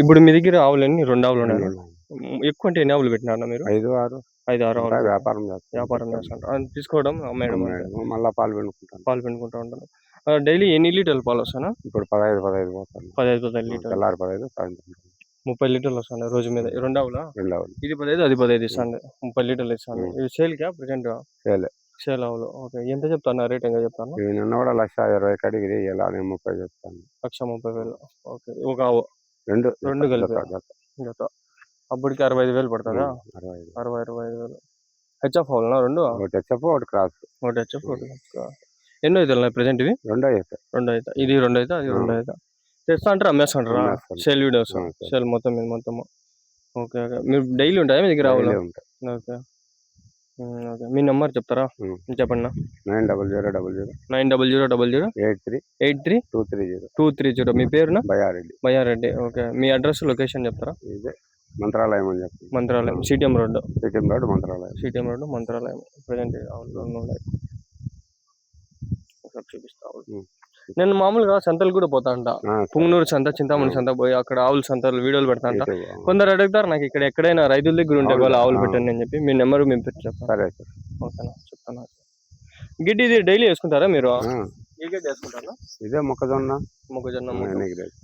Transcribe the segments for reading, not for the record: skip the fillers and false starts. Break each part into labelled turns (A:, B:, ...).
A: ఇప్పుడు మీ దగ్గర ఆవులన్నీ 2 ఆవులు ఉన్నాయా?
B: రెండున్నాయి.
A: ఎక్కువ అంటే ఎన్ని ఆవులు పెట్టినారన్న మీరు?
B: 5, 6
A: 5, 6 ఆవులు
B: ఉంటాయి.
A: పెట్టారు.
B: వ్యాపారం చేస్తాం.
A: వ్యాపారం చేస్తుంటారు. తీసుకోవడం, అమ్మేయడం అంతే.
B: అమ్మేయడము, మళ్ళా పాలు పిండుకుంటాం.
A: పాలు పిండుకుంటూ ఉంటారు. డైలీ ఎన్ని లీటర్ల పాలొస్తాయన్న?
B: ఇప్పుడు 15 పోతాను.
A: 15, 15 లీటర్లు.
B: తెల్లారి 15, సాయంత్రం
A: 30 లీటర్లు వస్తాయండి రోజు మీద. 2 ఆవులా?
B: 2 ఆవులు.
A: ఇది 15, అది 15 ఇస్తాంది. 30 లీటర్లు ఇస్తాంది. ఇవి సేల్‌కా ప్రెజెంట్?
B: సేలే.
A: సేల్ ఆవులు. ఓకే. ఎంత చెప్తున్నారు రేట్ ఎంత చెప్తున్నారు?
B: ఇవి నిన్న కూడా 1,20,000 కడిగిరి. ఇలా నేను 30 చెప్తాను.
A: 1,30,000. ఓకే. ఒక ఆవు.
B: 2
A: కలిపి జత. అప్పటికి 65,000 పడతదా?
B: 65.
A: 65,000. హెచ్ఎఫ్ ఆవులనా 2?
B: ఒకటి హెచ్ఎఫ్, ఒకటి క్రాస్.
A: ఒకటి హెచ్ఎఫ్, ఒకటి క్రాస్. ఎన్నో ఈతలున్నాయి ప్రెజెంట్ ఇవి?
B: 2 అవుతాయి.
A: 2 ఈత. ఇది 2 ఈత, అది 2 ఈత. తెస్తా అంటారా? అమ్మేస్తుంటారా? Sale videos. సేల్ మొత్తం మీద మొత్తము. ఓకే. ఓకే. మీరు డైలీ ఉంటాయా మీ దగ్గర ఆవులు? ఓకే. ఓకే. మీ నెంబర్ చెప్తారా? చెప్పండి.
B: 900000
A: 900000
B: 83
A: 230. మీ పేరునా?
B: బయ్యారెడ్డి.
A: బయ్యారెడ్డి. ఓకే. మీ అడ్రస్, లొకేషన్ చెప్తారా?
B: ఇదే మంత్రాలయం అని చెప్పి.
A: Mantralayam. CTM road.
B: CTM road Mantralayam.
A: CTM road Mantralayam. Present ఆవులు 2 ఉన్నాయి. ఒకసారి చూపిస్తా. నేను మామూలుగా సంతలు కూడా పోతా ఉంటా. పుంగనూరు సంత, చింతామణి సంత పోయి అక్కడ ఆవుల సంతలు వీడియోలు పెడతా ఉంటా. కొందరు అడుగుతారు నాకు ఇక్కడ ఎక్కడైనా రైతుల దగ్గర ఉంటే వాళ్ళు ఆవులు పెట్టండి అని చెప్పి. మీ నెంబర్ మేము పెట్టి చెప్తాను.
B: సరే సార్.
A: ఓకేనా, చెప్తాను. గిడ్డి ఇది డైలీ వేసుకుంటారా మీరు? ఏ గడ్డి వేసుకుంటారా?
B: ఇదే మొక్కజొన్న.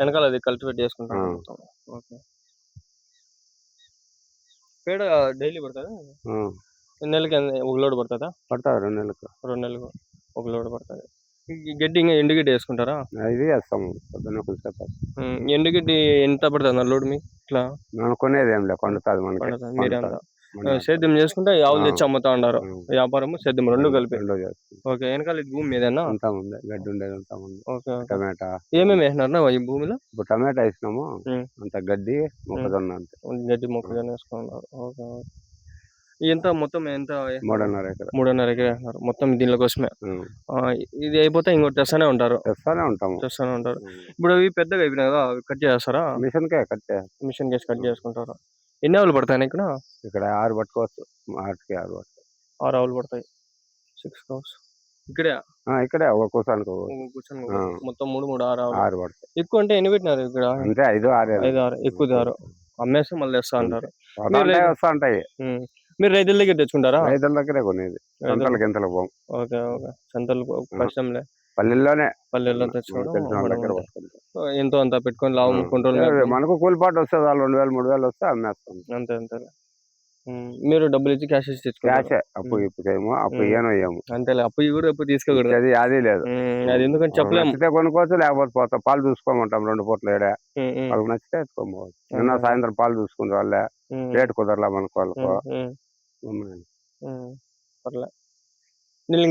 A: వెనకాల అది కల్టివేట్ చేసుకుంటారు. ఓకే. పేడ డైలీ పడుతుందా? నెలకి ఒక లోడ్ పడుతుందా?
B: పడుతుంది. 2 నెలలకు.
A: 2 నెలలకు ఒక లోడ్ పడుతుంది. గడ్డి ఇంకా ఎండుగడ్డి వేసుకుంటారా?
B: ఇది వేస్తాము. పొద్దున్న కొంచెం
A: ఎండుగడ్డి ఎంత పడుతుంది లోడ్ మీకు? ఇట్లా
B: కొనేది ఏం లేదు, పండుతుంది మనకి.
A: మీరంతా సేద్యం చేసుకుంటే ఆవులు తెచ్చి అమ్ముతా ఉన్నారు. వ్యాపారము సేద్యం 2 కలిపి. ఓకే. వెనకాల ఇది భూమి ఏదైనా
B: గడ్డి ఉండేది ఉంటా ఉంది.
A: ఓకే.
B: టమాటా.
A: ఏమేమి వేసినారు ఈ భూమిలో?
B: ఇప్పుడు టమాటా వేసినాము. అంత గడ్డి, మొక్కజొన్న అంతే.
A: గడ్డి, మొక్కజొన్న వేసుకున్నారు. ఓకే. ఎంత మొత్తం ఎంత?
B: 3.5 ఎకరా.
A: 3.5 ఎకరా వేసినారు మొత్తం దీనిలో కోసమే. ఇది అయిపోతే ఇంకోటి తెస్తానే ఉంటారు.
B: తెస్తానే ఉంటాము.
A: ఇప్పుడు అవి పెద్దగా అయిపోయినాయి కదా, కట్ చేస్తారా?
B: మిషన్ కేసి
A: కట్ చేసుకుంటారు. ఎన్ని ఆవులు పడతాయి ఇక్కడ?
B: 6 పట్టుకోవచ్చు.
A: 6 ఆవులు పడతాయి. 6 cows.
B: ఇక్కడే ఒక కూర్చొని
A: మొత్తం 3,
B: 6 పడతాయి.
A: ఎక్కువ అంటే ఎన్ని పెట్టినారు ఇక్కడ?
B: అంటే 5, 6.
A: ఎక్కువ 6 అమ్మేస్తే మళ్ళీ తెస్తా అంటారు.
B: వస్తా ఉంటాయి.
A: మీరు రైతుల దగ్గర తెచ్చుకుంటారా?
B: రైతుల దగ్గరే కొనేది. సంతలకు పోం.
A: ఓకే. ఓకే. సంతలు కష్టంలే.
B: పల్లెల్లో
A: తెచ్చుకోవడం. ఎంతో అంత పెట్టుకొని లాభం కంట్రోల్.
B: మనకు కూలిపాటు వస్తుంది. 2,000, 3,000 వస్తే అమ్మేస్తాం.
A: అంతే. మీరు డబ్బులు ఇచ్చి క్యాష్ ఇచ్చి తెచ్చుకుంటారు.
B: అప్పు ఇప్పుకేమో అప్పు ఏమో
A: అంతేలే. అప్పు కూడా ఎప్పుడు తీసుకోకూడదు.
B: అది లేదు.
A: అది ఎందుకంటే చెప్పలేము.
B: నచ్చితే కొనుక్కోవచ్చు, లేకపోతే పోతా. పాలు చూసుకోమంటాం 2 పూటలు. వాళ్ళకి నచ్చితే ఎత్తుకోపోవచ్చు. నిన్న సాయంత్రం పాలు చూసుకుని వాళ్ళే రేటు కుదరలా మనకు. వాళ్ళకు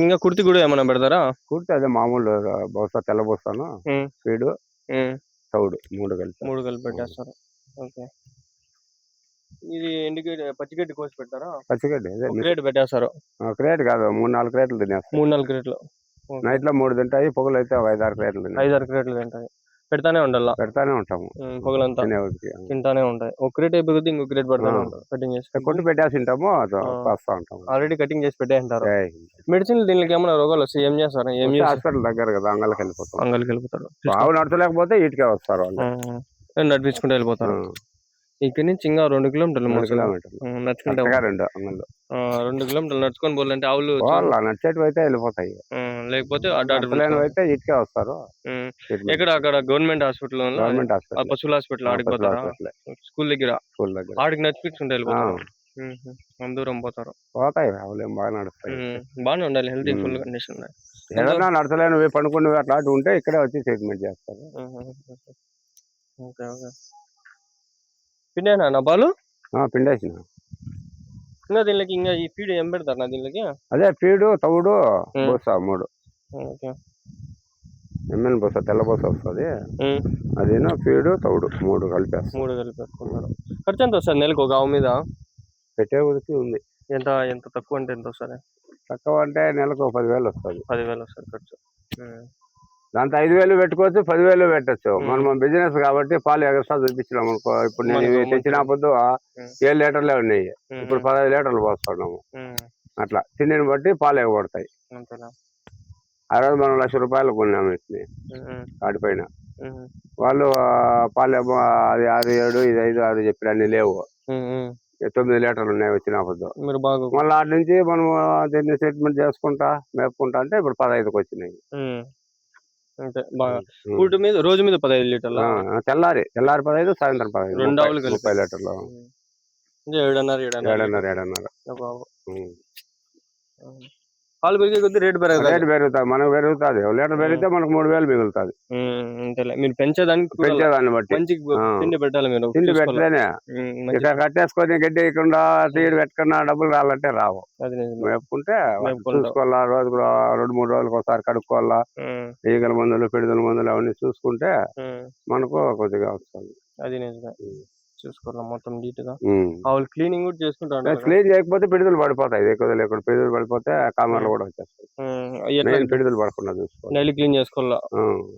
A: ఇంకా కుర్తి కూడా ఏమైనా పెడతారా?
B: కుర్తి అదే మామూలు బహుశా తెల్లబోస్తాను, ఫీడు, తౌడు 3 కలిపి
A: పెట్టేస్తారు. ఓకే. ఇది ఎండుగడ్డి, పచ్చిగడ్డి కోసి పెడతారా?
B: పచ్చిగడ్డి
A: క్రేట్ పెట్టేస్తారు.
B: క్రేట్ కాదు, 3-4 క్రేట్లు తినేస్తారు.
A: 3-4 క్రేట్లు.
B: నైట్ లో 3 తింటాయి. పొగలు అయితే 5-6 క్రేట్లు తింటాయి.
A: 5-6 క్రేట్లు తింటాయి. పెడతానే ఉంటాము. పొగలంతా తింటానే ఉంటాయి. ఒక క్రేట్ అయిపోతే ఇంకో క్రేట్ పెడతానే ఉంటారు. కటింగ్ చేసి
B: కొట్టి పెట్టేసి ఉంటాము. వస్తా ఉంటాము.
A: ఆల్రెడీ కటింగ్ చేసి పెట్టేంటారు. మెడిసిన్ దీనికి ఏమైనా రోగాలు వస్తాయి ఏం చేస్తారు?
B: హాస్పిటల్ దగ్గర కదా, అంగళ్ళకి
A: వెళ్ళిపోతారు.
B: ఆవు నడచలేకపోతే ఇటుకే వస్తారు.
A: నడిపించుకుంటూ వెళ్ళిపోతారు. ఇక్కడ నుంచి ఇంకా 2 కిలోమీటర్లు, 3
B: కిలోమీటర్లు
A: నడుచుకుంటే 2 కిలోమీటర్లు నడుచుకొని పోవాలంటే ఆవులు
B: నడిచేటివి అయితే వెళ్ళిపోతాయి.
A: లేకపోతే
B: అయితే ఇటుకే వస్తారు.
A: ఎక్కడ? అక్కడ గవర్నమెంట్ హాస్పిటల్, పశువుల హాస్పిటల్ ఆడికి పోతారా? స్కూల్ దగ్గర ఆడికి నడిపించుకుంటే వెళ్ళిపోతారు. దూరం పోతారు.
B: పోతాయి ఆవులు బాగా నడుస్తాయి.
A: బాగానే ఉండాలి. Healthy full condition.
B: ఏదన్నా నడచలేనివి, పడుకునేవి అట్లాంటివి ఉంటే ఇక్కడే వచ్చి ట్రీట్మెంట్ చేస్తారు.
A: ఓకే. పిండేనా నా పాలు?
B: పిండేసిన.
A: ఇంకా దీనికి ఇంకా ఈ ఫీడ్ ఏం పెడతారు దీనికి?
B: అదే ఫీడు, తౌడు, బోస 3. ఎమ్మెన్ బోస, తెల్ల బోస వస్తుంది. అదేనా ఫీడు, తౌడు 3
A: కలిపేసుకుంటారు. ఖర్చు ఎంత వస్తుంది నెలకు ఒక ఆవు మీద?
B: పెట్టే ఉడికి ఉంది.
A: ఎంత తక్కువ అంటే ఎంత వస్తుంది?
B: తక్కువ అంటే నెలకు 10,000 వస్తుంది.
A: 10,000 వస్తుంది ఖర్చు.
B: దాంతో 5,000 పెట్టుకోవచ్చు, 10,000 పెట్టచ్చు. మనం బిజినెస్ కాబట్టి పాలు ఎక్స్ట్రా చూపించినాం అనుకో. ఇప్పుడు నేను తెచ్చిన పొద్దు 7 లీటర్లే ఉన్నాయి. ఇప్పుడు 15 లీటర్లు పోస్తున్నాము. అట్లా తిండిని బట్టి పాలు ఎగబడతాయి. ఆ రోజు మనం 1,00,000 రూపాయలు కొన్నాము వాటిని. వాటిపైన
A: ఉమ్,
B: వాళ్ళు పాలేమో అది 6, 7, ఇది 5, 6 చెప్పిన అన్ని లేవు.
A: ఉమ్, ఉమ్.
B: 9 లీటర్లు ఉన్నాయి వచ్చినప్పుడు.
A: మీరు బాగా
B: మళ్ళీ అటు నుంచి మనం దీన్ని ట్రీట్మెంట్ చేసుకుంటా మేపుకుంటా అంటే ఇప్పుడు 15కి వచ్చినాయి.
A: ఉమ్, అంటే బాగా
B: ఉమ్.
A: ఫుడ్ మీద రోజు మీద 15 లీటర్ల
B: తెల్లారి 15, సాయంత్రం 15,
A: 2 ఆవులు
B: 30 లీటర్లు.
A: అంటే 7.5
B: 7.5.
A: బాబు పాలు పెరిగే కొద్ది రేటు పెరగదు.
B: రేటు పెరుగుతుంది, మనకు పెరుగుతుంది. లీటర్ పెరిగితే మనకు 3,000 మిగులుతుంది.
A: అంతేలే మీరు పెంచేదానికి
B: పెంచేదాన్ని బట్టి
A: మంచి తిండి పెట్టాలి మీరు.
B: తిండి పెట్టలేనే ఇక కట్టేసుకొని గడ్డి ఇకుండా తీడు పెట్టుకున్నా డబ్బులు రావాలంటే రావు.
A: అది నిజమే.
B: మేపుకుంటే చూసుకోవాలా, రోజుకు 2-3 రోజులకు ఒకసారి కడుక్కోవాలా. ఈగల మందులు, పిడుదల మందులు అవన్నీ చూసుకుంటే మనకు కొద్దిగా వస్తుంది.
A: అది నిజమే, చూసుకోవాలి మొత్తం నీట్ గా. ఆవులు క్లీనింగ్ కూడా చేసుకుంటారు.
B: క్లీన్ చేయకపోతే పిడుదలు పడిపోతాయి. ఎక్కువ లేకుండా పిడుదలు పడిపోతే కామర్లు కూడా వచ్చేస్తాయి. మెయిన్ పిడుదలు పడకుండా చూసుకోవాలి.
A: డైలీ క్లీన్ చేసుకోవాలా.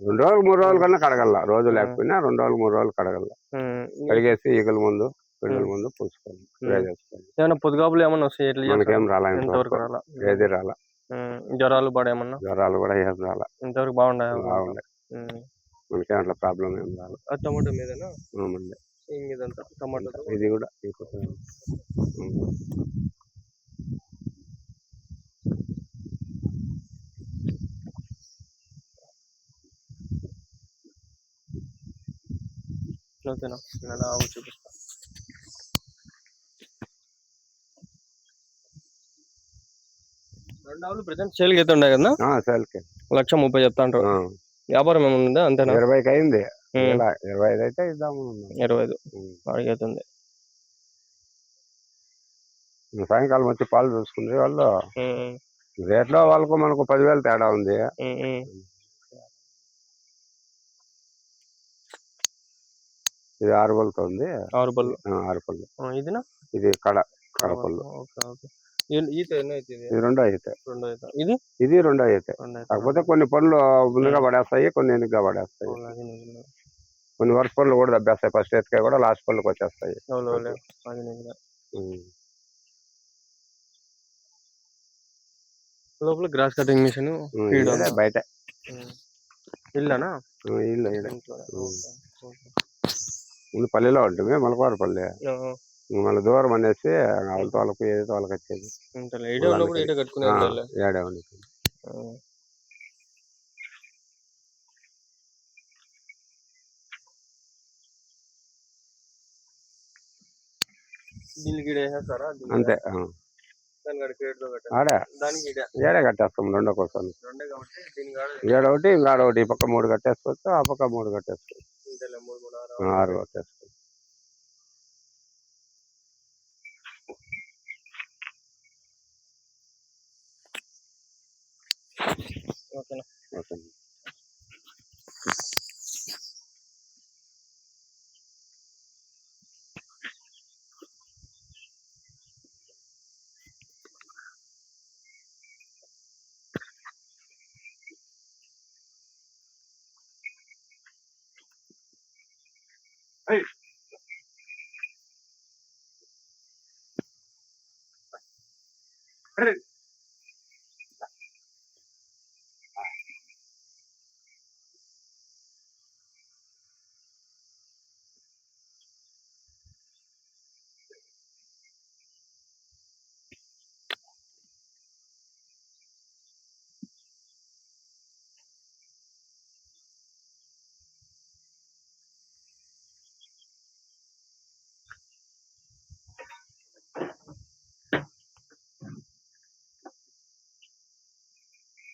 B: 2 రోజులు 3 రోజుల కన్నా కడగల. రోజు లేకపోయినా 2 రోజులు 3 రోజులు కడగల. కడిగేసి ఈగల ముందు, పిడుదల ముందు పూసుకోవాలి, స్ప్రే చేసుకోవాలి.
A: ఏమన్నా పొద్దుగాపులు ఏమన్నా వస్తాయి?
B: మనకేం రాలా,
A: ఇంతవరకు రాలా.
B: ఏది రాలా.
A: జ్వరాలు పడేమన్నా?
B: జ్వరాలు కూడా ఏం రాలా.
A: ఇంతవరకు బాగుండే.
B: మనకేం అట్లా ప్రాబ్లం ఏం రాదు.
A: టమాటో మీదనా? ఇదంతా టమాటో,
B: ఇది కూడా
A: ఓకేనా? నేను ఆవు చూపిస్తా. రెండు ఆవులు ప్రజెంట్ సేల్కి అయితే ఉన్నాయి కదా?
B: సేల్కి
A: 1,30,000 చెప్తాండ్రు. వ్యాపారం ఏమైనా ఉందా? అంతేనా?
B: 20కి అయింది. 25 అయితే ఇద్దాము.
A: 25 అడిగేతుంది.
B: సాయంకాలం వచ్చి పాలు చూసుకుంటే వాళ్ళు రేట్లో వాళ్ళకు మనకు 10,000 తేడా ఉంది. ఇది 6 పళ్ళతో ఉంది. 6 పళ్ళు. 6 పళ్ళు. ఇది కడపళ్ళు.
A: ఈత ఎన్నో అయితే?
B: ఇది రెండో అయితే. ఇది రెండో అయితే. కాకపోతే కొన్ని పళ్ళు ముందుగా పడేస్తాయి, కొన్ని వెనుకగా పడేస్తాయి. కొన్ని వరుస పళ్ళు కూడా దబ్బేస్తాయి. ఫస్ట్ ఎత్తుకాయ కూడా లాస్ట్ పళ్ళుకి వచ్చేస్తాయి.
A: లోపల గ్రాస్ కటింగ్ మిషన్
B: బయట
A: ఇల్లానా?
B: ఇల్లు ముందు పల్లెలో ఉంటుంది, మలకవారిపల్లి. మళ్ళీ దూరం అనేసి వాళ్ళతో వాళ్ళకి ఏదో వాళ్ళకి వచ్చేది. ఏడే ఉంది. అంతే. ఏడే కట్టేస్తాం రెండో కోసం. ఏడొకటి ఇంకాడొకటి, ఈ పక్క 3 కట్టేసుకోవచ్చు, ఆ పక్క 3 కట్టేసుకోవచ్చు. 6 కట్టేసుకోవచ్చు. ఓకే. Hey.